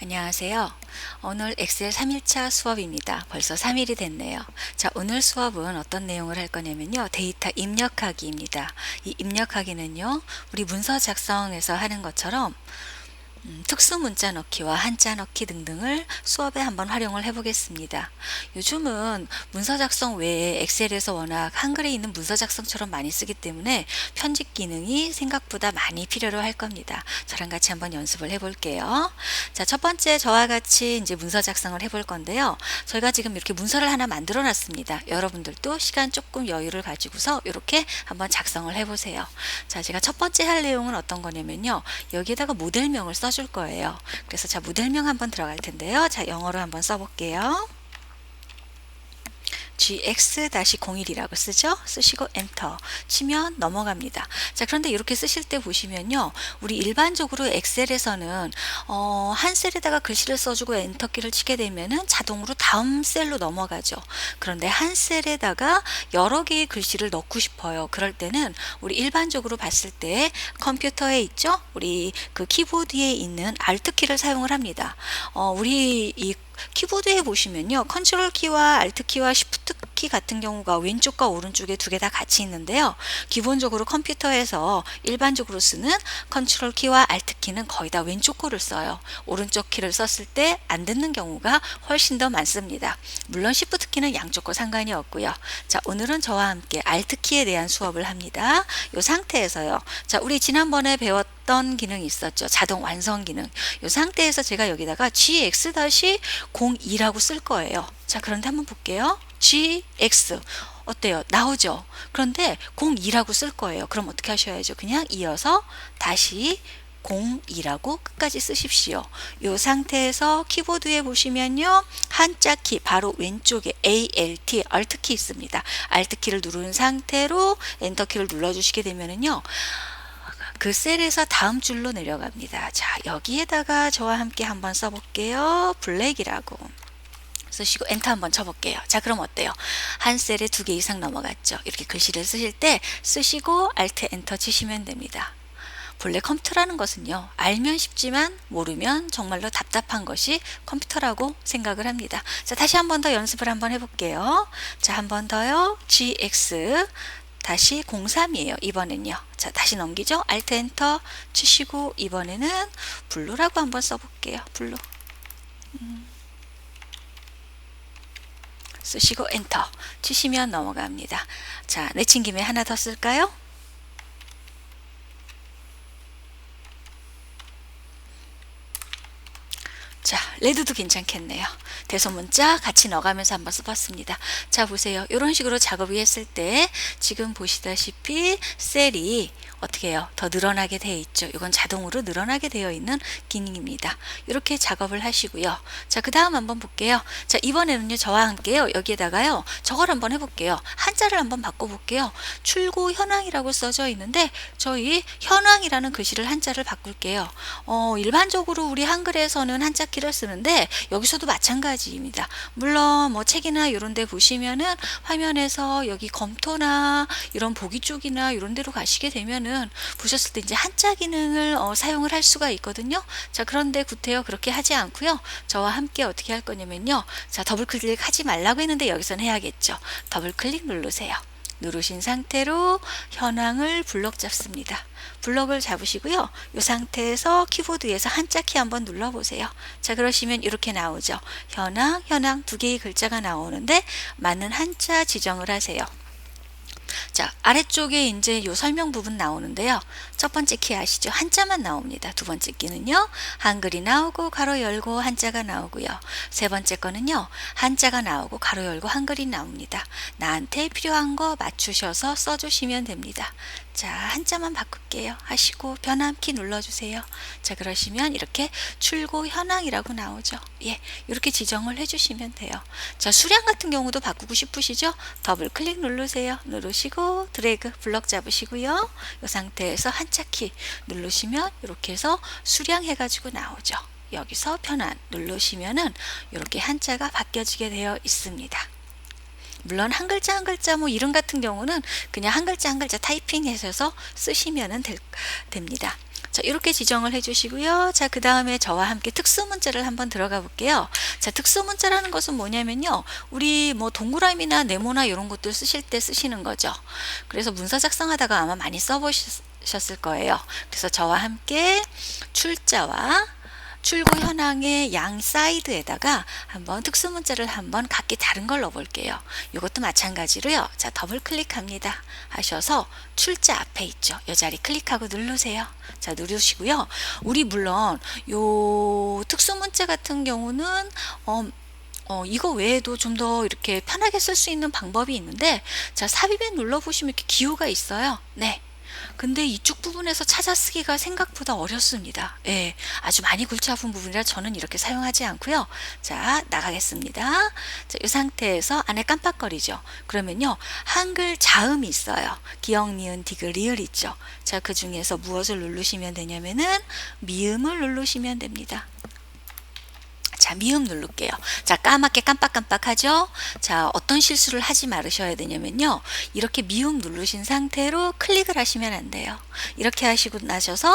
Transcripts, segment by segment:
안녕하세요. 오늘 엑셀 3일차 수업입니다. 벌써 3일이 됐네요. 자, 오늘 수업은 어떤 내용을 할 거냐면요. 데이터 입력하기입니다. 이 입력하기는요, 우리 문서 작성에서 하는 것처럼 특수 문자 넣기와 한자 넣기 등등을 수업에 한번 활용을 해보겠습니다. 요즘은 문서 작성 외에 엑셀에서 워낙 한글에 있는 문서 작성처럼 많이 쓰기 때문에 편집 기능이 생각보다 많이 필요로 할 겁니다. 저랑 같이 한번 연습을 해볼게요. 자, 첫 번째 저와 같이 이제 문서 작성을 해볼 건데요. 저희가 지금 이렇게 문서를 하나 만들어 놨습니다. 여러분들도 시간 조금 여유를 가지고서 이렇게 한번 작성을 해보세요. 자, 제가 첫 번째 할 내용은 어떤 거냐면요. 여기에다가 모델명을 써줄 거예요. 그래서 자, 모델명 한번 들어갈 텐데요. 자, 영어로 한번 써볼게요. gx-01이라고 쓰죠. 쓰시고 엔터 치면 넘어갑니다. 자, 그런데 이렇게 쓰실 때 보시면요, 우리 일반적으로 엑셀에서는 한 셀에다가 글씨를 써주고 엔터키를 치게 되면은 자동으로 다음 셀로 넘어가죠. 그런데 한 셀에다가 여러 개의 글씨를 넣고 싶어요. 그럴 때는 우리 일반적으로 봤을 때 컴퓨터에 있죠, 우리 그 키보드에 있는 Alt키를 사용을 합니다. 우리 이 키보드에 보시면요, 컨트롤 키와 알트 키와 시프트 키 같은 경우가 왼쪽과 오른쪽에 두 개 다 같이 있는데요. 기본적으로 컴퓨터에서 일반적으로 쓰는 컨트롤 키와 알트 키는 거의 다 왼쪽 거를 써요. 오른쪽 키를 썼을 때 안 듣는 경우가 훨씬 더 많습니다. 물론 시프트 키는 양쪽 거 상관이 없고요. 자, 오늘은 저와 함께 알트 키에 대한 수업을 합니다. 이 상태에서요, 자, 우리 지난번에 배웠던 기능이 있었죠. 자동 완성 기능. 이 상태에서 제가 여기다가 gx-02라고 쓸 거예요. 자, 그런데 한번 볼게요. gx 어때요? 나오죠? 그런데 02라고 쓸 거예요. 그럼 어떻게 하셔야죠? 그냥 이어서 다시 02라고 끝까지 쓰십시오. 이 상태에서 키보드에 보시면요, 한자 키 바로 왼쪽에 ALT, Alt 키 있습니다. Alt 키를 누른 상태로 엔터 키를 눌러주시게 되면은요, 그 셀에서 다음 줄로 내려갑니다. 자, 여기에다가 저와 함께 한번 써볼게요. 블랙이라고 쓰시고 엔터 한번 쳐볼게요. 자, 그럼 어때요? 한 셀에 두 개 이상 넘어갔죠. 이렇게 글씨를 쓰실 때 쓰시고 Alt 엔터 치시면 됩니다. 본래 컴퓨터라는 것은요, 알면 쉽지만 모르면 정말로 답답한 것이 컴퓨터라고 생각을 합니다. 자, 다시 한 번 더 연습을 한번 해볼게요. 자, 한 번 더요. gx 다시 03이에요. 이번엔요. 자, 다시 넘기죠. Alt 엔터 치시고 이번에는 블루라고 한번 써볼게요. 블루. 쓰시고 엔터 치시면 넘어갑니다. 자, 내친 김에 하나 더 쓸까요? 자, 레드도 괜찮겠네요. 대소문자 같이 넣어가면서 한번 써봤습니다. 자, 보세요. 이런 식으로 작업을 했을 때 지금 보시다시피 셀이 어떻게 해요? 더 늘어나게 되어 있죠. 이건 자동으로 늘어나게 되어 있는 기능입니다. 이렇게 작업을 하시고요. 자, 그 다음 한번 볼게요. 자, 이번에는요, 저와 함께요, 여기에다가요, 저걸 한번 해볼게요. 한자를 한번 바꿔볼게요. 출고 현황이라고 써져 있는데 저희 현황이라는 글씨를 한자를 바꿀게요. 일반적으로 우리 한글에서는 한자 키를 쓰는데 여기서도 마찬가지입니다. 물론 뭐 책이나 이런 데 보시면은 화면에서 여기 검토나 이런 보기 쪽이나 이런 데로 가시게 되면은 보셨을 때 이제 한자 기능을 사용을 할 수가 있거든요. 자, 그런데 구태여 그렇게 하지 않고요. 저와 함께 어떻게 할 거냐면요. 자, 더블 클릭 하지 말라고 했는데 여기서는 해야겠죠. 더블 클릭 누르세요. 누르신 상태로 현황을 블럭 잡습니다. 블럭을 잡으시고요. 이 상태에서 키보드에서 한자 키 한번 눌러보세요. 자, 그러시면 이렇게 나오죠. 현황 두 개의 글자가 나오는데 맞는 한자 지정을 하세요. 자, 아래쪽에 이제 요 설명 부분 나오는데요. 첫 번째 키 아시죠? 한자만 나옵니다. 두 번째 키는요, 한글이 나오고 가로 열고 한자가 나오고요. 세 번째 거는요, 한자가 나오고 가로 열고 한글이 나옵니다. 나한테 필요한 거 맞추셔서 써주시면 됩니다. 자, 한자만 바꿀게요 하시고 변함키 눌러주세요. 자, 그러시면 이렇게 출고 현황이라고 나오죠. 예, 이렇게 지정을 해주시면 돼요. 자, 수량 같은 경우도 바꾸고 싶으시죠? 더블 클릭 누르세요. 누르시고 드래그 블럭 잡으시고요. 이 상태에서 한자 키 누르시면 이렇게 해서 수량 해가지고 나오죠. 여기서 변환 누르시면은 이렇게 한자가 바뀌어지게 되어 있습니다. 물론 한 글자 한 글자 뭐 이름 같은 경우는 그냥 한 글자 한 글자 타이핑 해서 쓰시면 됩니다. 자, 이렇게 지정을 해주시고요. 자, 그 다음에 저와 함께 특수 문자를 한번 들어가 볼게요. 자, 특수 문자라는 것은 뭐냐면요. 우리 뭐 동그라미나 네모나 이런 것들 쓰실 때 쓰시는 거죠. 그래서 문서 작성하다가 아마 많이 써보셨을 거예요. 그래서 저와 함께 출자와 출구 현황의 양 사이드에다가 한번 특수 문자를 한번 각기 다른 걸 넣어볼게요. 이것도 마찬가지로요. 자, 더블 클릭합니다. 하셔서 출자 앞에 있죠. 이 자리 클릭하고 누르세요. 자, 누르시고요. 우리 물론 요 특수 문자 같은 경우는 이거 외에도 좀 더 이렇게 편하게 쓸 수 있는 방법이 있는데, 자, 삽입에 눌러보시면 이렇게 기호가 있어요. 네. 근데 이쪽 부분에서 찾아 쓰기가 생각보다 어렵습니다. 예, 아주 많이 골치 아픈 부분이라 저는 이렇게 사용하지 않고요. 자, 나가겠습니다. 자, 이 상태에서 안에 깜빡거리죠. 그러면요, 한글 자음이 있어요. 기역, 니은, 디귿, 리을 있죠. 자, 그 중에서 무엇을 누르시면 되냐면은 미음을 누르시면 됩니다. 자, 미음 누를게요. 자, 까맣게 깜빡깜빡하죠? 자, 어떤 실수를 하지 말으셔야 되냐면요. 이렇게 미음 누르신 상태로 클릭을 하시면 안 돼요. 이렇게 하시고 나셔서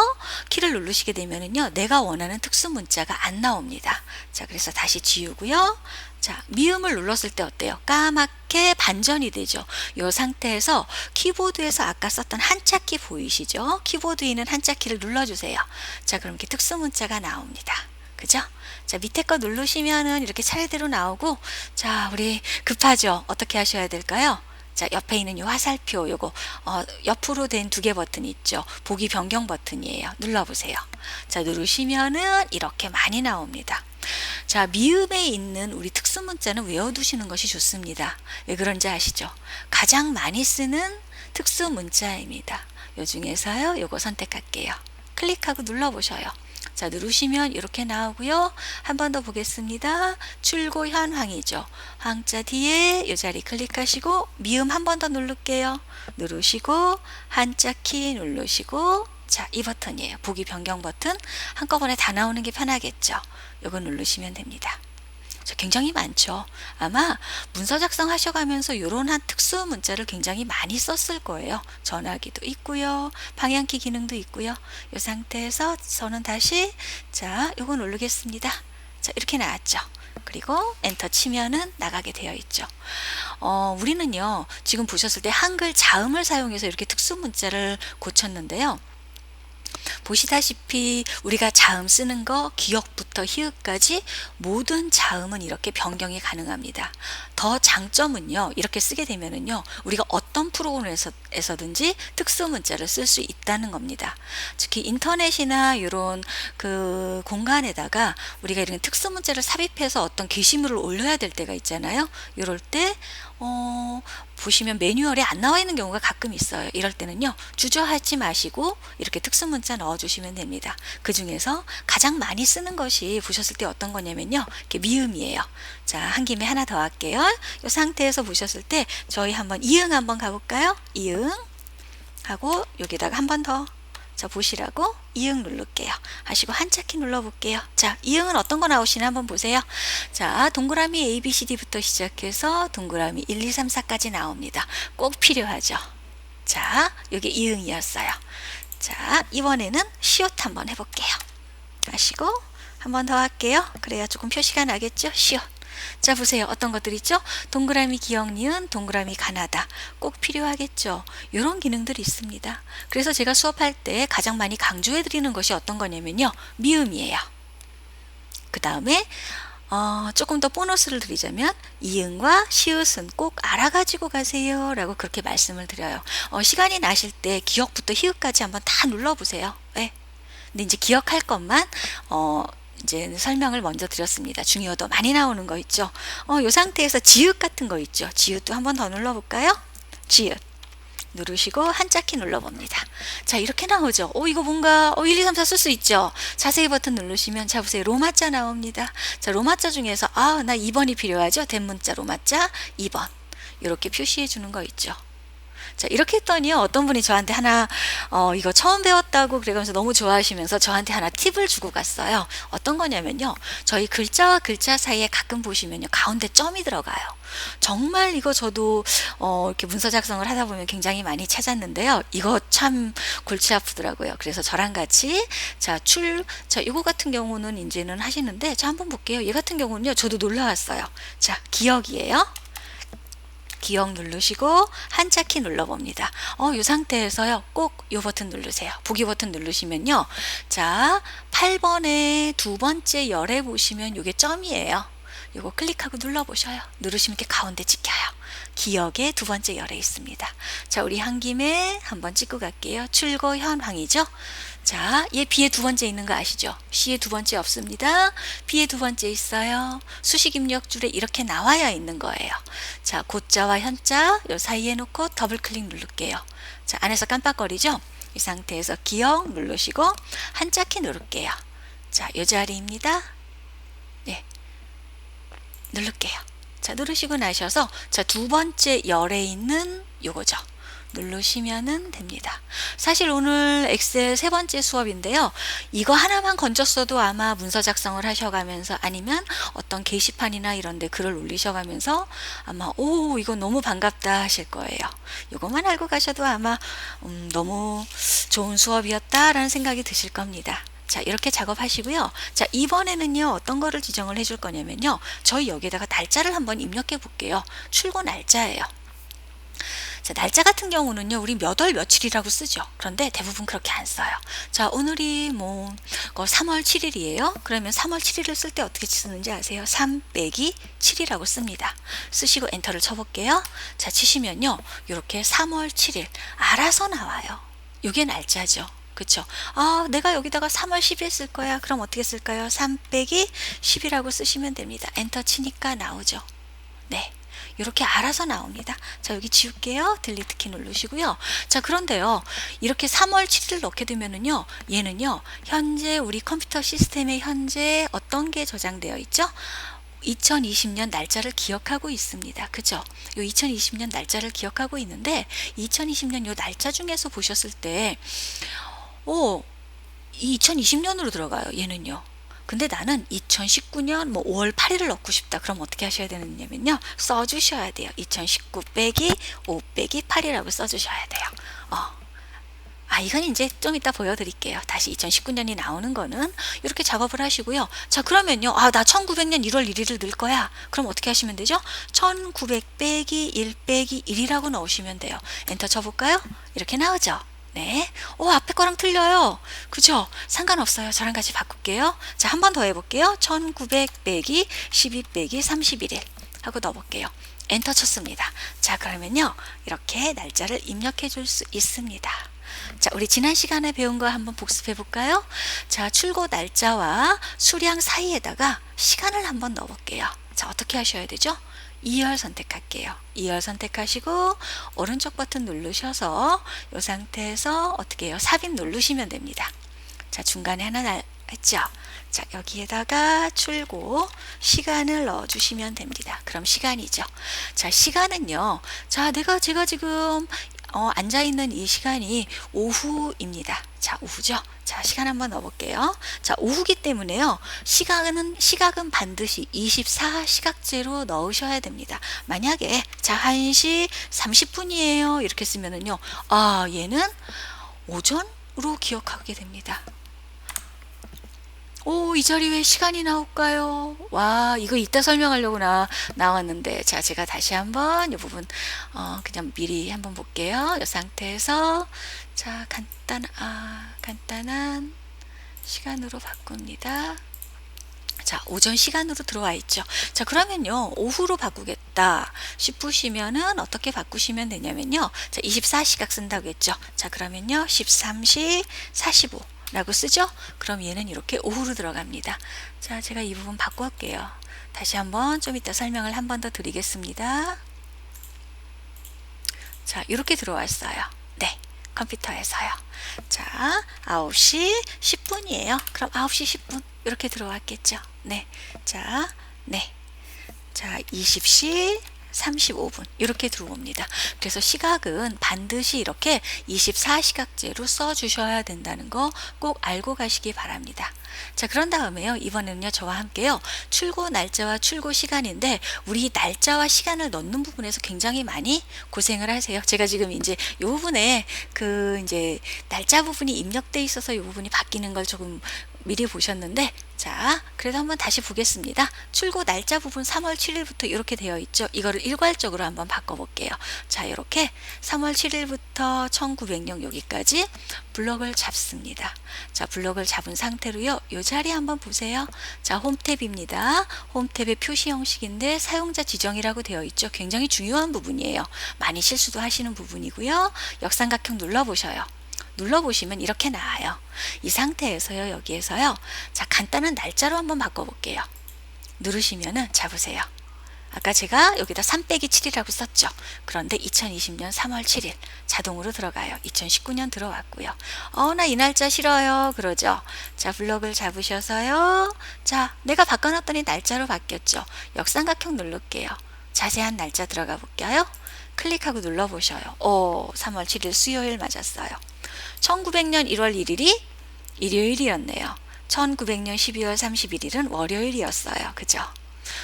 키를 누르시게 되면은요. 내가 원하는 특수 문자가 안 나옵니다. 자, 그래서 다시 지우고요. 자, 미음을 눌렀을 때 어때요? 까맣게 반전이 되죠. 이 상태에서 키보드에서 아까 썼던 한자키 보이시죠? 키보드에 있는 한자키를 눌러주세요. 자, 그럼 이렇게 특수 문자가 나옵니다. 그죠? 자, 밑에 거 누르시면은 이렇게 차례대로 나오고, 자, 우리 급하죠? 어떻게 하셔야 될까요? 자, 옆에 있는 이 화살표, 요거, 옆으로 된 두 개 버튼이 있죠? 보기 변경 버튼이에요. 눌러보세요. 자, 누르시면은 이렇게 많이 나옵니다. 자, 미음에 있는 우리 특수 문자는 외워두시는 것이 좋습니다. 왜 그런지 아시죠? 가장 많이 쓰는 특수 문자입니다. 요 중에서요, 요거 선택할게요. 클릭하고 눌러보셔요. 자, 누르시면 이렇게 나오고요. 한 번 더 보겠습니다. 출고 현황이죠. 황자 뒤에 이 자리 클릭하시고 미음 한 번 더 누를게요. 누르시고 한자 키 누르시고, 자, 이 버튼이에요. 보기 변경 버튼. 한꺼번에 다 나오는 게 편하겠죠. 이거 누르시면 됩니다. 굉장히 많죠. 아마 문서 작성하셔가면서 이런 한 특수 문자를 굉장히 많이 썼을 거예요. 전화기도 있고요. 방향키 기능도 있고요. 이 상태에서 저는 다시, 자, 이거 누르겠습니다. 자, 이렇게 나왔죠. 그리고 엔터 치면은 나가게 되어 있죠. 우리는요, 지금 보셨을 때 한글 자음을 사용해서 이렇게 특수 문자를 고쳤는데요. 보시다시피 우리가 자음 쓰는 거 기역부터 히읗까지 모든 자음은 이렇게 변경이 가능합니다. 더 장점은요, 이렇게 쓰게 되면은요, 우리가 어떤 프로그램에서든지 특수 문자를 쓸 수 있다는 겁니다. 특히 인터넷이나 이런 그 공간에다가 우리가 이런 특수 문자를 삽입해서 어떤 게시물을 올려야 될 때가 있잖아요. 이럴 때 보시면 매뉴얼에 안 나와 있는 경우가 가끔 있어요. 이럴 때는요, 주저하지 마시고 이렇게 특수 문자 넣어주시면 됩니다. 그 중에서 가장 많이 쓰는 것이 보셨을 때 어떤 거냐면요, 이렇게 미음이에요. 자, 한 김에 하나 더 할게요. 이 상태에서 보셨을 때 저희 한번 이응 한번 가볼까요? 이응 하고 여기다가 한 번 더, 자, 보시라고 이응 누를게요. 하시고 한자키 눌러볼게요. 자, 이응은 어떤 거 나오시나 한번 보세요. 자, 동그라미 ABCD부터 시작해서 동그라미 1, 2, 3, 4까지 나옵니다. 꼭 필요하죠. 자, 여기 이응이었어요. 자, 이번에는 시옷 한번 해볼게요. 하시고 한 번 더 할게요. 그래야 조금 표시가 나겠죠? 시옷. 자, 보세요. 어떤 것들 있죠? 동그라미 기역, 니은, 동그라미 가나다. 꼭 필요하겠죠? 이런 기능들이 있습니다. 그래서 제가 수업할 때 가장 많이 강조해 드리는 것이 어떤 거냐면요, 미음이에요. 그 다음에 조금 더 보너스를 드리자면 이응과 시읒은 꼭 알아가지고 가세요 라고 그렇게 말씀을 드려요. 시간이 나실 때 기역부터 히읗까지 한번 다 눌러보세요. 네. 근데 이제 기억할 것만 이제 설명을 먼저 드렸습니다. 중요도 많이 나오는 거 있죠. 이 상태에서 지읒 같은 거 있죠. 지읒도 한번 더 눌러볼까요? 지읒 누르시고 한자키 눌러봅니다. 자, 이렇게 나오죠. 이거 뭔가 1, 2, 3, 4 쓸 수 있죠. 자세히 버튼 누르시면, 자, 보세요. 로마자 나옵니다. 자, 로마자 중에서 나 2번이 필요하죠. 대문자 로마자 2번 이렇게 표시해 주는 거 있죠. 자, 이렇게 했더니요, 어떤 분이 저한테 하나, 이거 처음 배웠다고 그래가면서 너무 좋아하시면서 저한테 하나 팁을 주고 갔어요. 어떤 거냐면요, 저희 글자와 글자 사이에 가끔 보시면요, 가운데 점이 들어가요. 정말 이거 저도 이렇게 문서 작성을 하다 보면 굉장히 많이 찾았는데요. 이거 참 골치 아프더라고요. 그래서 저랑 같이 자, 이거 같은 경우는 이제는 하시는데, 자, 한번 볼게요. 얘 같은 경우는요, 저도 놀라웠어요. 자, 기억이에요. 기억 누르시고 한자키 눌러봅니다. 이 상태에서요, 꼭 이 버튼 누르세요. 보기 버튼 누르시면요, 자, 8번에 두 번째 열에 보시면 이게 점이에요. 이거 클릭하고 눌러보셔요. 누르시면 이렇게 가운데 찍혀요. 기억의 두 번째 열에 있습니다. 자, 우리 한 김에 한번 찍고 갈게요. 출고 현황이죠. 자, 얘 B의 두 번째 있는 거 아시죠? C의 두 번째 없습니다. B의 두 번째 있어요. 수식 입력줄에 이렇게 나와야 있는 거예요. 자, 고자와 현자 요 사이에 놓고 더블 클릭 누를게요. 자, 안에서 깜빡거리죠? 이 상태에서 기억 누르시고 한자키 누를게요. 자, 요 자리입니다. 네, 누를게요. 자, 누르시고 나셔서 자, 두 번째 열에 있는 요거죠. 누르시면은 됩니다. 사실 오늘 엑셀 세 번째 수업인데요. 이거 하나만 건졌어도 아마 문서 작성을 하셔가면서 아니면 어떤 게시판이나 이런 데 글을 올리셔가면서 아마 이거 너무 반갑다 하실 거예요. 이것만 알고 가셔도 아마 너무 좋은 수업이었다라는 생각이 드실 겁니다. 자, 이렇게 작업하시고요. 자, 이번에는요, 어떤 거를 지정을 해줄 거냐면요, 저희 여기에다가 날짜를 한번 입력해 볼게요. 출고 날짜예요. 자, 날짜 같은 경우는요, 우리 몇 월 며칠이라고 쓰죠. 그런데 대부분 그렇게 안 써요. 자, 오늘이 3월 7일이에요. 그러면 3월 7일을 쓸 때 어떻게 쓰는지 아세요? 3 빼기 7이라고 씁니다. 쓰시고 엔터를 쳐볼게요. 자, 치시면요, 이렇게 3월 7일 알아서 나와요. 이게 날짜죠. 그쵸? 내가 여기다가 3월 10일 쓸 거야. 그럼 어떻게 쓸까요? 3 빼기 10이라고 쓰시면 됩니다. 엔터 치니까 나오죠. 네. 이렇게 알아서 나옵니다. 자, 여기 지울게요. 딜리트 키 누르시고요. 자, 그런데요, 이렇게 3월 7일 넣게 되면은요, 얘는요, 현재 우리 컴퓨터 시스템에 현재 어떤 게 저장되어 있죠? 2020년 날짜를 기억하고 있습니다. 그죠? 요 2020년 날짜를 기억하고 있는데 2020년 요 날짜 중에서 보셨을 때 이 2020년으로 들어가요. 얘는요. 근데 나는 2019년 5월 8일을 넣고 싶다. 그럼 어떻게 하셔야 되느냐면요, 써주셔야 돼요. 2019 빼기 5 빼기 8이라고 써주셔야 돼요. 이건 이제 좀 이따 보여드릴게요. 다시 2019년이 나오는 거는 이렇게 작업을 하시고요. 자, 그러면요, 나 1900년 1월 1일을 넣을 거야. 그럼 어떻게 하시면 되죠? 1900 빼기 1 빼기 1이라고 넣으시면 돼요. 엔터 쳐볼까요? 이렇게 나오죠? 네. 앞에 거랑 틀려요. 그죠? 상관없어요. 저랑 같이 바꿀게요. 자, 한 번 더 해볼게요. 1900 빼기 12 빼기 31일 하고 넣어볼게요. 엔터 쳤습니다. 자, 그러면요, 이렇게 날짜를 입력해 줄 수 있습니다. 자, 우리 지난 시간에 배운 거 한번 복습해 볼까요? 자, 출고 날짜와 수량 사이에다가 시간을 한번 넣어 볼게요. 자, 어떻게 하셔야 되죠? 2열 선택할게요. 2열 선택하시고 오른쪽 버튼 누르셔서 이 상태에서 어떻게 해요? 삽입 누르시면 됩니다. 자, 중간에 하나 했죠? 자, 여기에다가 출고 시간을 넣어 주시면 됩니다. 그럼 시간이죠. 자, 시간은요, 자, 제가 지금 앉아있는 이 시간이 오후입니다. 자, 오후죠. 자, 시간 한번 넣어볼게요. 자, 오후기 때문에요, 시각은 반드시 24시각제로 넣으셔야 됩니다. 만약에 자, 1시 30분이에요 이렇게 쓰면은요, 얘는 오전으로 기억하게 됩니다. 이 자리 왜 시간이 나올까요? 와, 이거 이따 설명하려고 나왔는데, 자, 제가 다시 한번 이 부분 그냥 미리 한번 볼게요. 이 상태에서 자, 간단한 시간으로 바꿉니다. 자, 오전 시간으로 들어와 있죠. 자, 그러면요, 오후로 바꾸겠다 싶으시면은 어떻게 바꾸시면 되냐면요, 자, 24시각 쓴다고 했죠. 자, 그러면요, 13시 45 라고 쓰죠. 그럼 얘는 이렇게 오후로 들어갑니다. 자, 제가 이 부분 바꿔올게요. 다시 한번 좀 이따 설명을 한 번 더 드리겠습니다. 자, 이렇게 들어왔어요. 네, 컴퓨터에서요. 자, 9시 10분이에요. 그럼 9시 10분 이렇게 들어왔겠죠. 네, 자, 네, 자, 20시 35분 이렇게 들어옵니다. 그래서 시각은 반드시 이렇게 24시각제로 써주셔야 된다는 거 꼭 알고 가시기 바랍니다. 자, 그런 다음에요. 이번에는요, 저와 함께요, 출고 날짜와 출고 시간인데, 우리 날짜와 시간을 넣는 부분에서 굉장히 많이 고생을 하세요. 제가 지금 이제 이 부분에 이제 날짜 부분이 입력돼 있어서 이 부분이 바뀌는 걸 조금 미리 보셨는데, 자, 그래도 한번 다시 보겠습니다. 출고 날짜 부분 3월 7일부터 이렇게 되어 있죠. 이거를 일괄적으로 한번 바꿔볼게요. 자, 이렇게 3월 7일부터 1900년 여기까지 블럭을 잡습니다. 자, 블럭을 잡은 상태로요, 이 자리 한번 보세요. 자, 홈탭입니다. 홈탭의 표시 형식인데 사용자 지정이라고 되어 있죠. 굉장히 중요한 부분이에요. 많이 실수도 하시는 부분이고요. 역삼각형 눌러보셔요. 눌러보시면 이렇게 나와요. 이 상태에서요, 여기에서요, 자, 간단한 날짜로 한번 바꿔볼게요. 누르시면은, 잡으세요. 아까 제가 여기다 3-7이라고 썼죠. 그런데 2020년 3월 7일 자동으로 들어가요. 2019년 들어왔고요. 나 이 날짜 싫어요. 그러죠. 자, 블럭을 잡으셔서요. 자, 내가 바꿔놨더니 날짜로 바뀌었죠. 역삼각형 누를게요. 자세한 날짜 들어가 볼게요. 클릭하고 눌러보셔요. 3월 7일 수요일 맞았어요. 1900년 1월 1일이 일요일이었네요. 1900년 12월 31일은 월요일이었어요. 그죠?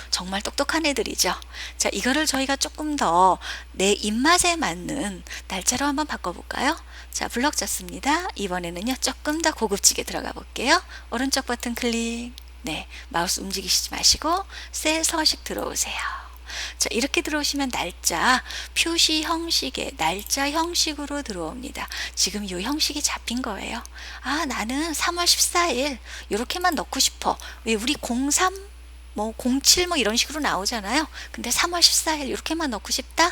정말 똑똑한 애들이죠. 자, 이거를 저희가 조금 더 내 입맛에 맞는 날짜로 한번 바꿔볼까요? 자, 블럭 잡습니다. 이번에는요, 조금 더 고급지게 들어가 볼게요. 오른쪽 버튼 클릭. 네, 마우스 움직이시지 마시고 셀 서식 들어오세요. 자, 이렇게 들어오시면 날짜 표시 형식의 날짜 형식으로 들어옵니다. 지금 이 형식이 잡힌 거예요. 나는 3월 14일 이렇게만 넣고 싶어. 왜 우리 03 07 이런 식으로 나오잖아요. 근데 3월 14일 이렇게만 넣고 싶다.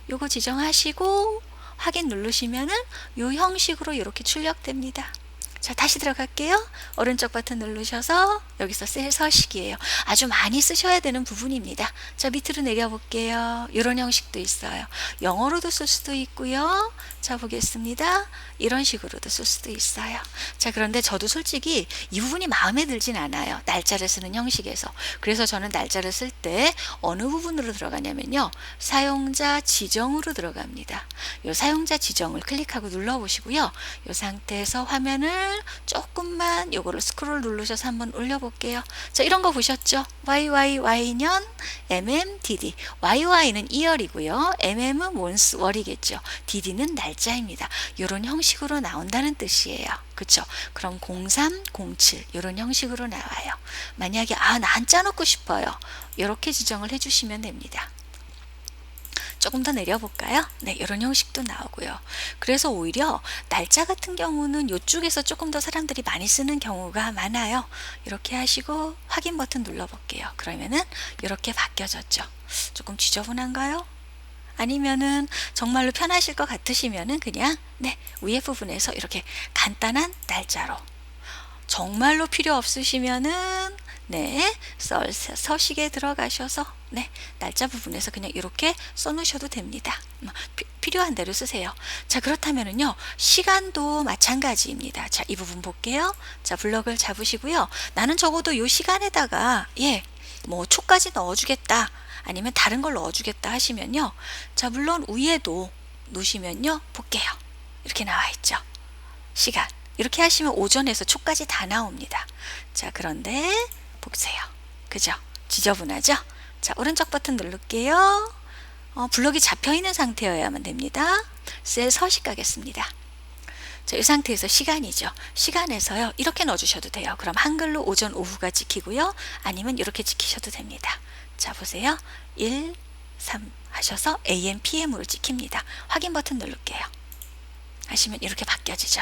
요거 지정하시고 확인 누르시면은 요 형식으로 이렇게 출력됩니다. 자, 다시 들어갈게요. 오른쪽 버튼 누르셔서 여기서 셀 서식이에요. 아주 많이 쓰셔야 되는 부분입니다. 자, 밑으로 내려볼게요. 이런 형식도 있어요. 영어로도 쓸 수도 있고요. 자, 보겠습니다. 이런 식으로도 쓸 수도 있어요. 자, 그런데 저도 솔직히 이 부분이 마음에 들진 않아요. 날짜를 쓰는 형식에서. 그래서 저는 날짜를 쓸 때 어느 부분으로 들어가냐면요, 사용자 지정으로 들어갑니다. 이 사용자 지정을 클릭하고 눌러보시고요. 이 상태에서 화면을 조금만 요거를 스크롤 누르셔서 한번 올려볼게요. 자, 이런 거 보셨죠? YYY년 MMDD. YY는 2월이고요. MM은 month, 월이겠죠. DD는 날짜입니다. 이런 형식으로 나온다는 뜻이에요. 그쵸? 그럼 03, 07 이런 형식으로 나와요. 만약에 난짜 놓고 싶어요. 이렇게 지정을 해주시면 됩니다. 조금 더 내려볼까요? 네, 이런 형식도 나오고요. 그래서 오히려 날짜 같은 경우는 이쪽에서 조금 더 사람들이 많이 쓰는 경우가 많아요. 이렇게 하시고 확인 버튼 눌러볼게요. 그러면은 이렇게 바뀌어졌죠. 조금 지저분한가요? 아니면은 정말로 편하실 것 같으시면은 그냥 위에 부분에서 이렇게 간단한 날짜로, 정말로 필요 없으시면은 서식에 들어가셔서 날짜 부분에서 그냥 이렇게 써놓으셔도 됩니다. 필요한 대로 쓰세요. 자, 그렇다면은요, 시간도 마찬가지입니다. 자, 이 부분 볼게요. 자, 블럭을 잡으시고요. 나는 적어도 이 시간에다가 초까지 넣어주겠다, 아니면 다른 걸 넣어주겠다 하시면요. 자, 물론 위에도 놓으시면요, 볼게요. 이렇게 나와 있죠. 시간. 이렇게 하시면 오전에서 초까지 다 나옵니다. 자, 그런데 보세요. 그죠? 지저분하죠? 자, 오른쪽 버튼 누를게요. 블럭이 잡혀있는 상태여야만 됩니다. 셀 서식 가겠습니다. 자, 이 상태에서 시간이죠. 시간에서요, 이렇게 넣어주셔도 돼요. 그럼 한글로 오전, 오후가 찍히고요. 아니면 이렇게 찍히셔도 됩니다. 자, 보세요. 1, 3 하셔서 AM, PM으로 찍힙니다. 확인 버튼 누를게요. 하시면 이렇게 바뀌어지죠.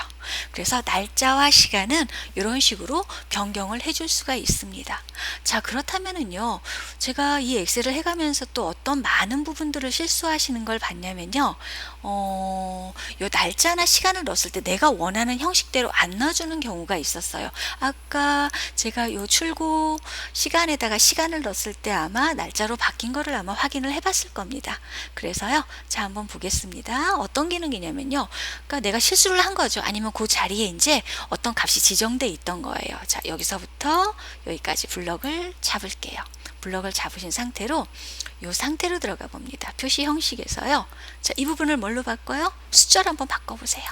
그래서 날짜와 시간은 이런 식으로 변경을 해줄 수가 있습니다. 자, 그렇다면은요, 제가 이 엑셀을 해가면서 또 어떤 많은 부분들을 실수하시는 걸 봤냐면요, 요 날짜나 시간을 넣었을 때 내가 원하는 형식대로 안 넣어주는 경우가 있었어요. 아까 제가 요 출고 시간에다가 시간을 넣었을 때 아마 날짜로 바뀐 거를 아마 확인을 해봤을 겁니다. 그래서요, 자, 한번 보겠습니다. 어떤 기능이냐면요, 그러니까 내가 실수를 한 거죠. 아니면 그 자리에 이제 어떤 값이 지정돼 있던 거예요. 자, 여기서부터 여기까지 블럭을 잡을게요. 블럭을 잡으신 상태로 이 상태로 들어가 봅니다. 표시 형식에서요. 자, 이 부분을 뭘로 바꿔요? 숫자로 한번 바꿔보세요.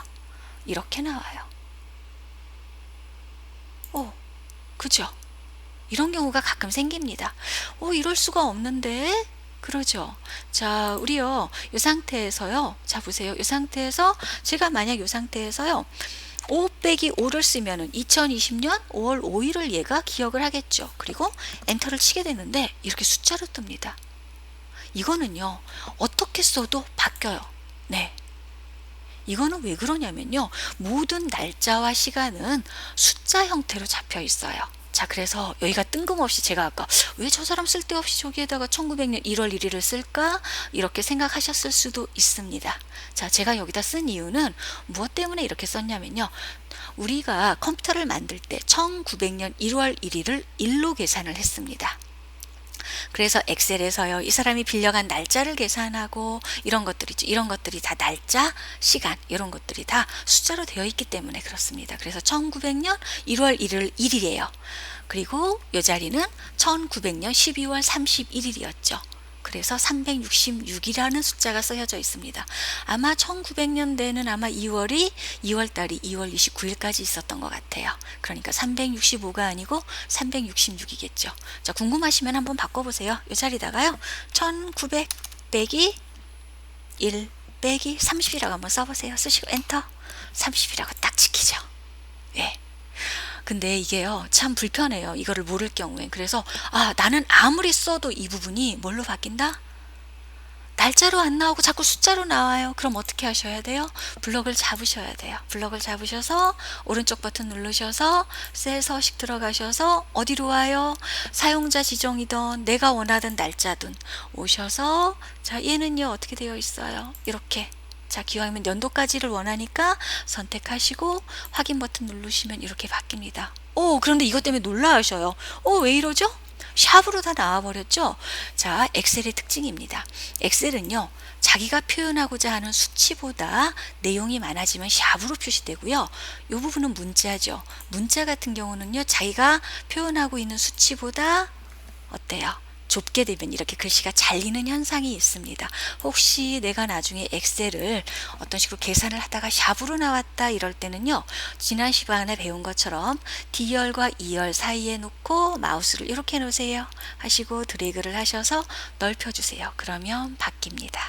이렇게 나와요. 오, 그죠? 이런 경우가 가끔 생깁니다. 이럴 수가 없는데? 그러죠. 자, 우리요, 이 상태에서요. 자, 보세요. 이 상태에서, 제가 만약 이 상태에서요. 5 빼기 5를 쓰면은 2020년 5월 5일을 얘가 기억을 하겠죠. 그리고 엔터를 치게 되는데 이렇게 숫자로 뜹니다. 이거는요, 어떻게 써도 바뀌어요. 네. 이거는 왜 그러냐면요, 모든 날짜와 시간은 숫자 형태로 잡혀 있어요. 자, 그래서 여기가 뜬금없이 제가 아까 왜 저 사람 쓸데없이 저기에다가 1900년 1월 1일을 쓸까? 이렇게 생각하셨을 수도 있습니다. 자, 제가 여기다 쓴 이유는 무엇 때문에 이렇게 썼냐면요, 우리가 컴퓨터를 만들 때 1900년 1월 1일을 1로 계산을 했습니다. 그래서 엑셀에서요, 이 사람이 빌려간 날짜를 계산하고 이런 것들이죠. 이런 것들이 다 날짜, 시간, 이런 것들이 다 숫자로 되어 있기 때문에 그렇습니다. 그래서 1900년 1월 1일 1일이에요. 그리고 이 자리는 1900년 12월 31일이었죠. 그래서 366이라는 숫자가 쓰여져 있습니다. 아마 1900년대는 아마 2월달이 2월 29일까지 있었던 것 같아요. 그러니까 365가 아니고 366이겠죠. 자, 궁금하시면 한번 바꿔보세요. 이 자리다가요, 1900 빼기 1 빼기 30이라고 한번 써보세요. 쓰시고 엔터. 30이라고 딱 지키죠. 예. 근데 이게요, 참 불편해요. 이거를 모를 경우엔. 그래서 나는 아무리 써도 이 부분이 뭘로 바뀐다? 날짜로 안 나오고 자꾸 숫자로 나와요. 그럼 어떻게 하셔야 돼요? 블럭을 잡으셔야 돼요. 블럭을 잡으셔서 오른쪽 버튼 누르셔서 셀 서식 들어가셔서 어디로 와요? 사용자 지정이든 내가 원하던 날짜든 오셔서, 자, 얘는요 어떻게 되어 있어요? 이렇게. 자, 기왕이면 연도까지를 원하니까 선택하시고 확인 버튼 누르시면 이렇게 바뀝니다. 그런데 이것 때문에 놀라하셔요. 왜 이러죠? 샵으로 다 나와버렸죠? 자, 엑셀의 특징입니다. 엑셀은요, 자기가 표현하고자 하는 수치보다 내용이 많아지면 샵으로 표시되고요. 이 부분은 문자죠. 문자 같은 경우는요, 자기가 표현하고 있는 수치보다 어때요? 좁게 되면 이렇게 글씨가 잘리는 현상이 있습니다. 혹시 내가 나중에 엑셀을 어떤 식으로 계산을 하다가 샵으로 나왔다 이럴 때는요, 지난 시간에 배운 것처럼 D열과 E열 사이에 놓고 마우스를 이렇게 놓으세요. 하시고 드래그를 하셔서 넓혀주세요. 그러면 바뀝니다.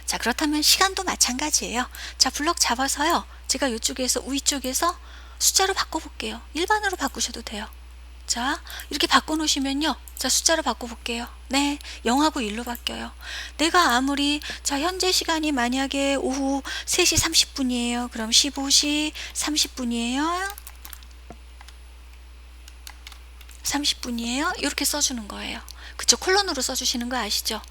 자, 그렇다면 시간도 마찬가지예요. 자, 블럭 잡아서요, 제가 이쪽에서 위쪽에서 숫자로 바꿔볼게요. 일반으로 바꾸셔도 돼요. 자, 이렇게 바꿔놓으시면요, 자, 숫자로 바꿔볼게요. 네, 0하고 1로 바뀌어요. 내가 아무리, 자, 현재 시간이 만약에 오후 3시 30분이에요. 그럼 15시 30분이에요. 30분이에요. 이렇게 써주는 거예요. 그쵸? 콜론으로 써주시는 거 아시죠?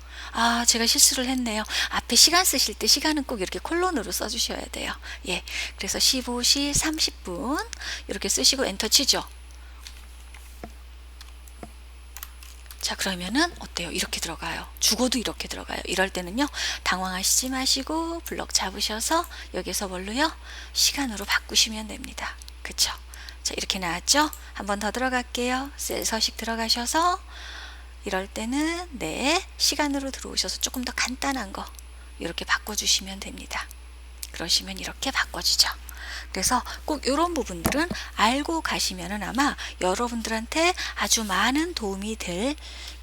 제가 실수를 했네요. 앞에 시간 쓰실 때 시간은 꼭 이렇게 콜론으로 써주셔야 돼요. 예, 그래서 15시 30분 이렇게 쓰시고 엔터 치죠. 자, 그러면은 어때요? 이렇게 들어가요. 죽어도 이렇게 들어가요. 이럴 때는요, 당황하시지 마시고 블럭 잡으셔서 여기서 뭘로요? 시간으로 바꾸시면 됩니다. 그쵸? 자, 이렇게 나왔죠? 한 번 더 들어갈게요. 셀 서식 들어가셔서 이럴 때는 네, 시간으로 들어오셔서 조금 더 간단한 거 이렇게 바꿔주시면 됩니다. 그러시면 이렇게 바꿔지죠. 그래서 꼭 이런 부분들은 알고 가시면은 아마 여러분들한테 아주 많은 도움이 될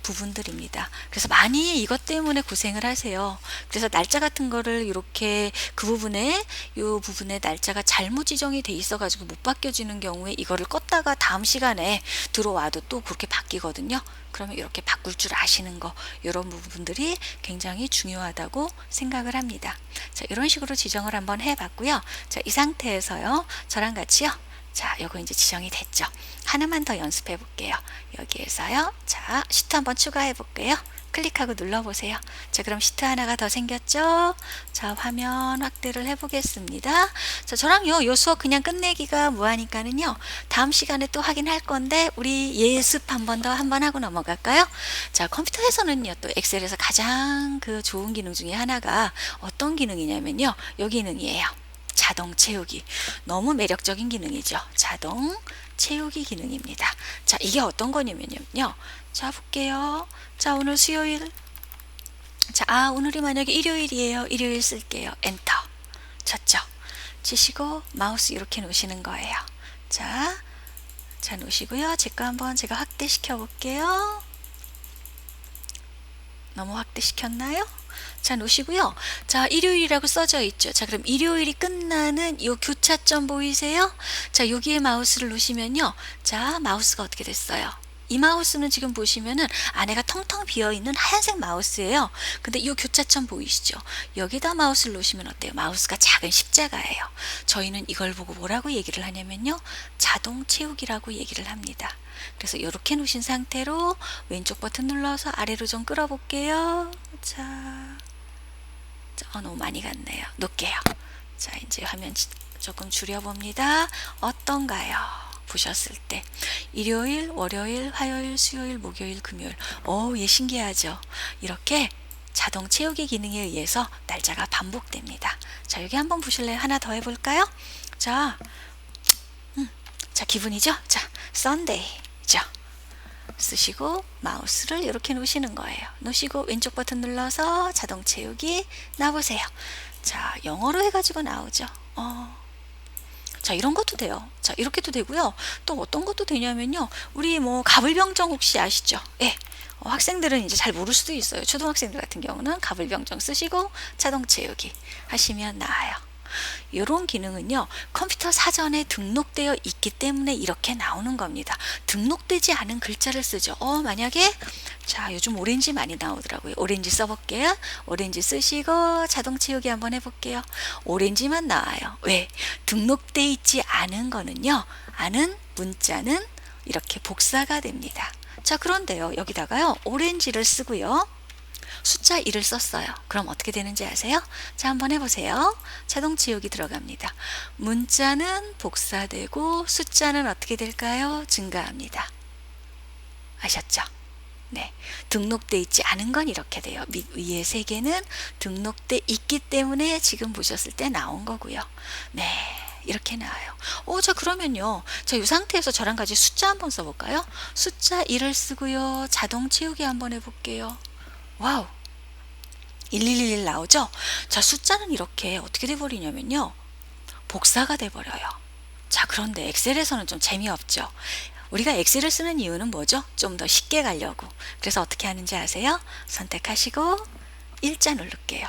부분들입니다. 그래서 많이 이것 때문에 고생을 하세요. 그래서 날짜 같은 거를 이렇게 그 부분에 요 부분에 날짜가 잘못 지정이 돼 있어 가지고 못 바뀌어지는 경우에 이거를 껐다가 다음 시간에 들어와도 또 그렇게 바뀌거든요. 그러면 이렇게 바꿀 줄 아시는 거, 이런 부분들이 굉장히 중요하다고 생각을 합니다. 자, 이런 식으로 지정을 한번 해봤고요. 자, 이 상태에서요, 저랑 같이요. 자, 요거 이제 지정이 됐죠. 하나만 더 연습해 볼게요. 여기에서요. 자, 시트 한번 추가해 볼게요. 클릭하고 눌러보세요. 자, 그럼 시트 하나가 더 생겼죠? 자, 화면 확대를 해보겠습니다. 자, 저랑요, 요 수업 그냥 끝내기가 뭐하니까는요, 다음 시간에 또 확인할 건데, 우리 예습 한번 더 한번 하고 넘어갈까요? 자, 컴퓨터에서는요, 또 엑셀에서 가장 그 좋은 기능 중에 하나가 어떤 기능이냐면요, 요 기능이에요. 자동 채우기. 너무 매력적인 기능이죠. 자동 채우기 기능입니다. 자, 이게 어떤 거냐면요. 자, 볼게요. 자, 오늘 수요일. 자, 오늘이 만약에 일요일이에요. 일요일 쓸게요. 엔터. 쳤죠? 치시고 마우스 이렇게 놓으시는 거예요. 자, 놓으시고요. 제 거 한번 제가 확대시켜 볼게요. 너무 확대시켰나요? 자, 놓으시고요. 자, 일요일이라고 써져 있죠. 자, 그럼 일요일이 끝나는 요 교차점 보이세요? 자, 여기에 마우스를 놓으시면요. 자, 마우스가 어떻게 됐어요? 이 마우스는 지금 보시면은 안에가 텅텅 비어있는 하얀색 마우스예요. 근데 이 교차점 보이시죠? 여기다 마우스를 놓으시면 어때요? 마우스가 작은 십자가예요. 저희는 이걸 보고 뭐라고 얘기를 하냐면요. 자동 채우기라고 얘기를 합니다. 그래서 이렇게 놓으신 상태로 왼쪽 버튼 눌러서 아래로 좀 끌어볼게요. 자, 너무 많이 갔네요. 놓을게요. 자, 이제 화면 조금 줄여봅니다. 어떤가요? 보셨을 때 일요일, 월요일, 화요일, 수요일, 목요일, 금요일. 예, 신기하죠? 이렇게 자동 채우기 기능에 의해서 날짜가 반복됩니다. 자, 여기 한번 보실래요? 하나 더 해볼까요? 자, 자, 기분이죠? 자, 썬데이죠? 쓰시고 마우스를 이렇게 놓으시는 거예요. 놓으시고 왼쪽 버튼 눌러서 자동 채우기 놔보세요. 자, 영어로 해가지고 나오죠. 자, 이런 것도 돼요. 자, 이렇게도 되고요. 또 어떤 것도 되냐면요. 우리 뭐 가불병정 혹시 아시죠? 예. 학생들은 이제 잘 모를 수도 있어요. 초등학생들 같은 경우는 가불병정 쓰시고 자동 채우기 하시면 나아요. 이런 기능은요. 컴퓨터 사전에 등록되어 있기 때문에 이렇게 나오는 겁니다. 등록되지 않은 글자를 쓰죠. 만약에 자, 요즘 오렌지 많이 나오더라고요. 오렌지 써볼게요. 오렌지 쓰시고 자동 채우기 한번 해볼게요. 오렌지만 나와요. 왜? 등록돼 있지 않은 거는요. 않은 문자는 이렇게 복사가 됩니다. 자, 그런데요. 여기다가요. 오렌지를 쓰고요. 숫자 1을 썼어요. 그럼 어떻게 되는지 아세요? 자, 한번 해보세요. 자동 채우기 들어갑니다. 문자는 복사되고 숫자는 어떻게 될까요? 증가합니다. 아셨죠? 네, 등록돼 있지 않은 건 이렇게 돼요. 위에 세 개는 등록돼 있기 때문에 지금 보셨을 때 나온 거고요. 네, 이렇게 나와요. 자, 그러면요. 자, 이 상태에서 저랑 같이 숫자 한번 써볼까요? 숫자 1을 쓰고요. 자동 채우기 한번 해볼게요. 와우, 1111 나오죠? 자, 숫자는 이렇게 어떻게 돼버리냐면요. 복사가 돼버려요. 자, 그런데 엑셀에서는 좀 재미없죠? 우리가 엑셀을 쓰는 이유는 뭐죠? 좀 더 쉽게 가려고. 그래서 어떻게 하는지 아세요? 선택하시고 일자 누를게요.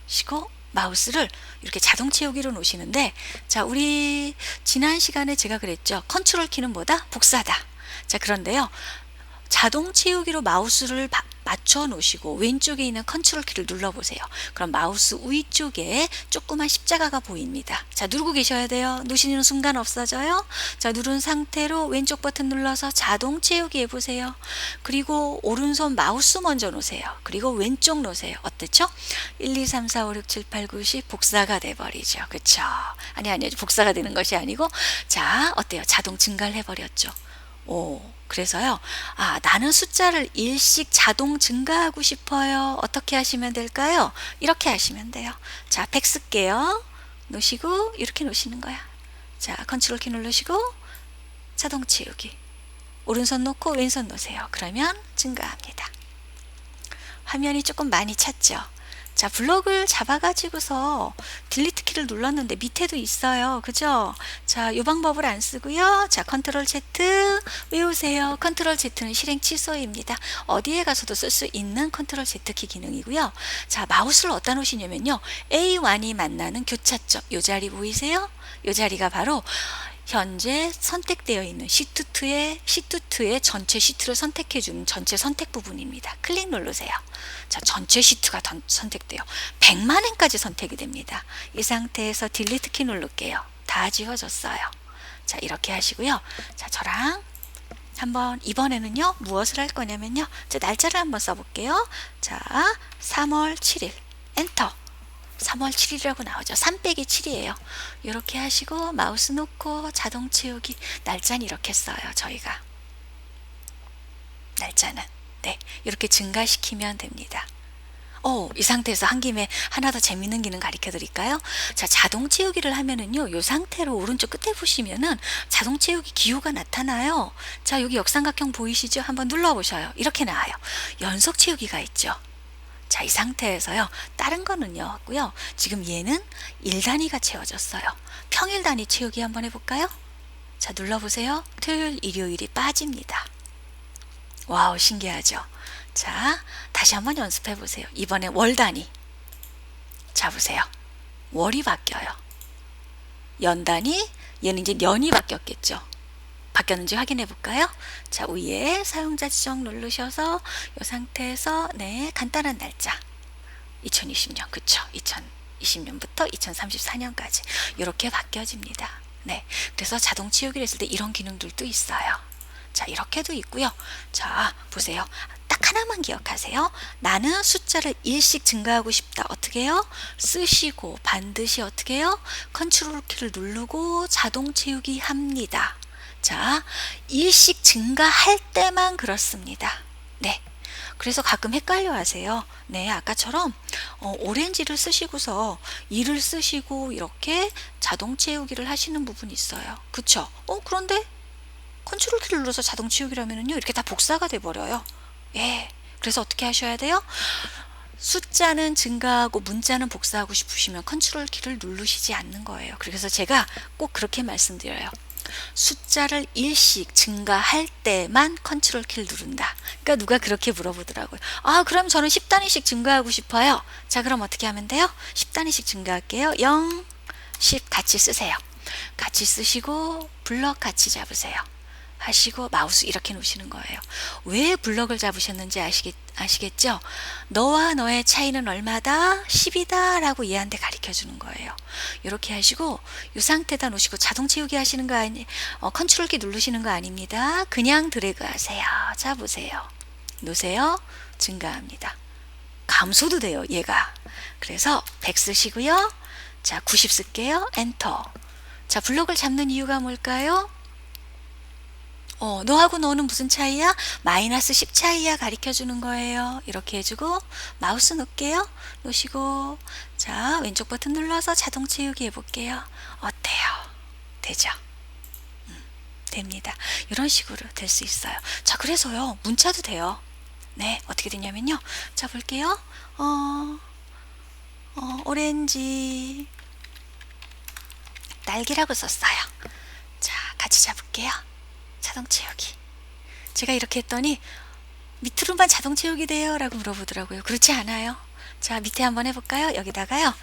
쉬고 마우스를 이렇게 자동 채우기로 놓으시는데, 자, 우리 지난 시간에 제가 그랬죠. 컨트롤 키는 뭐다? 복사다. 자, 그런데요. 자동 채우기로 마우스를 맞춰 놓으시고 왼쪽에 있는 컨트롤 키를 눌러보세요. 그럼 마우스 위쪽에 조그만 십자가가 보입니다. 자, 누르고 계셔야 돼요. 누르시는 순간 없어져요. 자, 누른 상태로 왼쪽 버튼 눌러서 자동 채우기 해보세요. 그리고 오른손 마우스 먼저 놓으세요. 그리고 왼쪽 놓으세요. 어땠죠? 1, 2, 3, 4, 5, 6, 7, 8, 9, 10 복사가 돼버리죠. 그쵸? 아니요. 복사가 되는 것이 아니고, 자, 어때요? 자동 증가를 해버렸죠. 그래서요. 나는 숫자를 1씩 자동 증가하고 싶어요. 어떻게 하시면 될까요? 이렇게 하시면 돼요. 자, 100 쓸게요. 놓으시고 이렇게 놓으시는 거야. 자, 컨트롤 키 누르시고 자동 채우기. 오른손 놓고 왼손 놓으세요. 그러면 증가합니다. 화면이 조금 많이 찼죠? 자, 블럭을 잡아가지고서 딜리트 키를 눌렀는데 밑에도 있어요. 그죠? 자, 이 방법을 안 쓰고요. 자, 컨트롤 Z 외우세요. 컨트롤 Z는 실행 취소입니다. 어디에 가서도 쓸 수 있는 컨트롤 Z 키 기능이고요. 자, 마우스를 어디다 놓으시냐면요. A1이 만나는 교차점. 이 자리 보이세요? 이 자리가 바로 현재 선택되어 있는 시트2의 전체 시트를 선택해주는 전체 선택 부분입니다. 클릭 누르세요. 자, 전체 시트가 선택돼요. 100만엔까지 선택이 됩니다. 이 상태에서 딜리트 키 누를게요. 다 지워졌어요. 자, 이렇게 하시고요. 자, 저랑 한번 이번에는요. 무엇을 할 거냐면요. 자, 날짜를 한번 써볼게요. 자, 3월 7일 엔터. 3월 7일이라고 나오죠. 3 빼기 7이에요. 이렇게 하시고 마우스 놓고 자동 채우기. 날짜는 이렇게 써요. 저희가 날짜는 네, 이렇게 증가시키면 됩니다. 이 상태에서 한 김에 하나 더 재밌는 기능 가르쳐 드릴까요? 자, 자동 채우기를 하면은요, 요 상태로 오른쪽 끝에 보시면은 자동 채우기 기호가 나타나요. 자, 여기 역삼각형 보이시죠? 한번 눌러 보셔요. 이렇게 나와요. 연속 채우기가 있죠. 자, 이 상태에서요, 다른 거는요, 없고요. 지금 얘는 일 단위가 채워졌어요. 평일 단위 채우기 한번 해볼까요? 자, 눌러보세요. 토요일, 일요일이 빠집니다. 와우, 신기하죠? 자, 다시 한번 연습해 보세요. 이번에 월 단위. 자, 보세요. 월이 바뀌어요. 연 단위, 얘는 이제 년이 바뀌었겠죠. 바뀌었는지 확인해 볼까요? 자, 위에 사용자 지정 누르셔서 이 상태에서 네, 간단한 날짜. 2020년, 그쵸? 2020년부터 2034년까지 이렇게 바뀌어집니다. 네, 그래서 자동 치우기를 했을 때 이런 기능들도 있어요. 자, 이렇게도 있고요. 자, 보세요. 딱 하나만 기억하세요. 나는 숫자를 1씩 증가하고 싶다. 어떻게 해요? 쓰시고 반드시 어떻게 해요? 컨트롤 키를 누르고 자동 채우기 합니다. 자, 1씩 증가할 때만 그렇습니다. 네. 그래서 가끔 헷갈려 하세요. 네, 아까처럼 오렌지를 쓰시고서 2를 쓰시고 이렇게 자동 채우기를 하시는 부분이 있어요. 그쵸? 그런데 컨트롤 키를 눌러서 자동 치우기라면요, 이렇게 다 복사가 돼 버려요. 예. 그래서 어떻게 하셔야 돼요? 숫자는 증가하고 문자는 복사하고 싶으시면 컨트롤 키를 누르시지 않는 거예요. 그래서 제가 꼭 그렇게 말씀드려요. 숫자를 1씩 증가할 때만 컨트롤 키를 누른다. 그러니까 누가 그렇게 물어보더라고요. 아, 그럼 저는 10단위씩 증가하고 싶어요. 자, 그럼 어떻게 하면 돼요? 10단위씩 증가할게요. 0, 10 같이 쓰세요. 같이 쓰시고 블럭 같이 잡으세요. 하시고 마우스 이렇게 놓으시는 거예요. 왜 블럭을 잡으셨는지 아시겠죠? 너와 너의 차이는 얼마다? 10이다 라고 얘한테 가르쳐 주는 거예요. 이렇게 하시고 이 상태에다 놓으시고 자동 채우기 하시는 거 컨트롤 키 누르시는 거 아닙니다. 그냥 드래그 하세요. 자, 보세요. 놓으세요. 증가합니다. 감소도 돼요, 얘가. 그래서 100 쓰시고요. 자, 90 쓸게요. 엔터. 자, 블럭을 잡는 이유가 뭘까요? 너하고 너는 무슨 차이야? 마이너스 10 차이야 가르쳐 주는 거예요. 이렇게 해주고 마우스 놓을게요. 놓으시고 자, 왼쪽 버튼 눌러서 자동 채우기 해볼게요. 어때요? 되죠? 됩니다. 이런 식으로 될 수 있어요. 자, 그래서요, 문자도 돼요. 네, 어떻게 되냐면요. 자, 볼게요. 오렌지 딸기라고 썼어요. 자, 같이 잡을게요. 자동 채우기. 제가 이렇게 했더니 밑으로만 자동 채우기 돼요? 라고 물어보더라고요. 그렇지 않아요. 자, 밑에 한번 해볼까요? 여기다가요.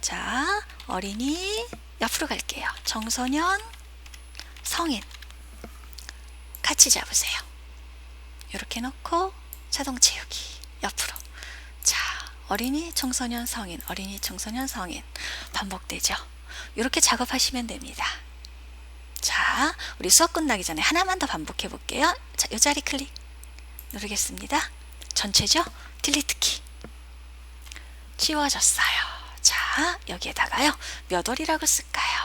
자, 어린이 옆으로 갈게요. 청소년, 성인 같이 잡으세요. 이렇게 놓고 자동 채우기 옆으로. 자, 어린이, 청소년, 성인, 어린이, 청소년, 성인 반복되죠. 이렇게 작업하시면 됩니다. 자, 우리 수업 끝나기 전에 하나만 더 반복해 볼게요. 자, 이 자리 클릭 누르겠습니다. 전체죠? 딜리트 키. 지워졌어요. 자, 여기에다가요. 몇 월이라고 쓸까요?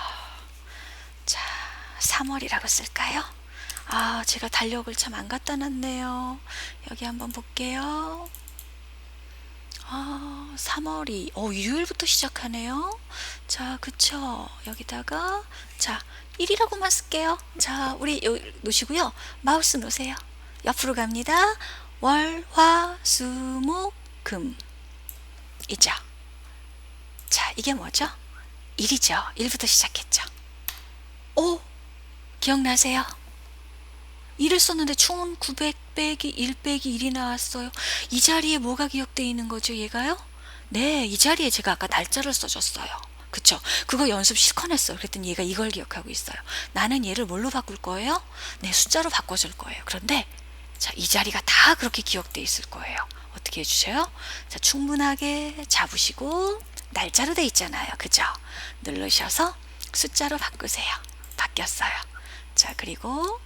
자, 3월이라고 쓸까요? 아, 제가 달력을 참 안 갖다 놨네요. 여기 한번 볼게요. 3월이 일요일부터 시작하네요. 자, 그쵸? 여기다가 자, 1이라고만 쓸게요. 자, 우리 놓으시고요. 마우스 놓으세요. 옆으로 갑니다. 월, 화, 수, 목, 금 있죠? 자, 이게 뭐죠? 1이죠. 1부터 시작했죠. 기억나세요? 1을 썼는데 충은 900 빼기 1 빼기 1이 나왔어요. 이 자리에 뭐가 기억되어 있는 거죠, 얘가요? 네, 이 자리에 제가 아까 날짜를 써줬어요. 그쵸? 그거 연습 실컷 했어요. 그랬더니 얘가 이걸 기억하고 있어요. 나는 얘를 뭘로 바꿀 거예요? 네, 숫자로 바꿔줄 거예요. 그런데 자, 이 자리가 다 그렇게 기억되어 있을 거예요. 어떻게 해주세요? 자, 충분하게 잡으시고 날짜로 돼 있잖아요. 그죠? 누르셔서 숫자로 바꾸세요. 바뀌었어요. 자, 그리고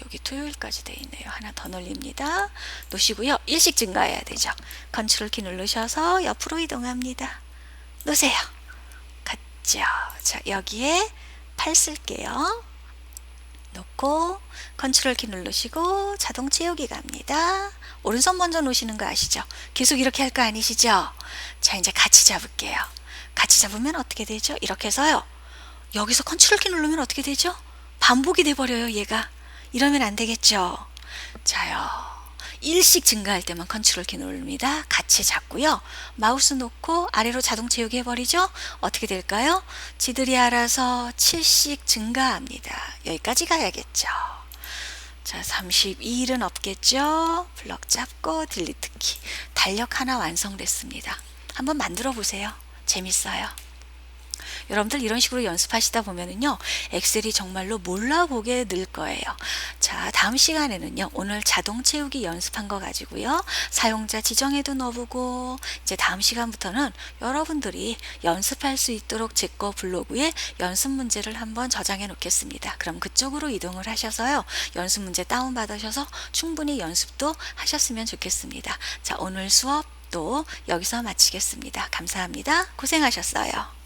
여기 토요일까지 돼 있네요. 하나 더 놀립니다. 놓으시고요. 일씩 증가해야 되죠. 컨트롤 키 누르셔서 옆으로 이동합니다. 놓으세요. 갔죠. 자, 여기에 8 쓸게요. 놓고 컨트롤 키 누르시고 자동 채우기 갑니다. 오른손 먼저 놓으시는 거 아시죠? 계속 이렇게 할 거 아니시죠? 자, 이제 같이 잡을게요. 같이 잡으면 어떻게 되죠? 이렇게 해서요. 여기서 컨트롤 키 누르면 어떻게 되죠? 반복이 돼버려요, 얘가. 이러면 안 되겠죠? 자요. 일씩 증가할 때만 컨트롤 키 누릅니다. 같이 잡고요. 마우스 놓고 아래로 자동 채우기 해버리죠? 어떻게 될까요? 지들이 알아서 7씩 증가합니다. 여기까지 가야겠죠. 자, 32일은 없겠죠? 블럭 잡고 딜리트 키. 달력 하나 완성됐습니다. 한번 만들어 보세요. 재밌어요. 여러분들 이런 식으로 연습하시다 보면은요, 엑셀이 정말로 몰라보게 늘 거예요. 자, 다음 시간에는요, 오늘 자동 채우기 연습한 거 가지고요, 사용자 지정에도 넣어보고, 이제 다음 시간부터는 여러분들이 연습할 수 있도록 제 거 블로그에 연습 문제를 한번 저장해 놓겠습니다. 그럼 그쪽으로 이동을 하셔서요, 연습 문제 다운받으셔서 충분히 연습도 하셨으면 좋겠습니다. 자, 오늘 수업도 여기서 마치겠습니다. 감사합니다. 고생하셨어요.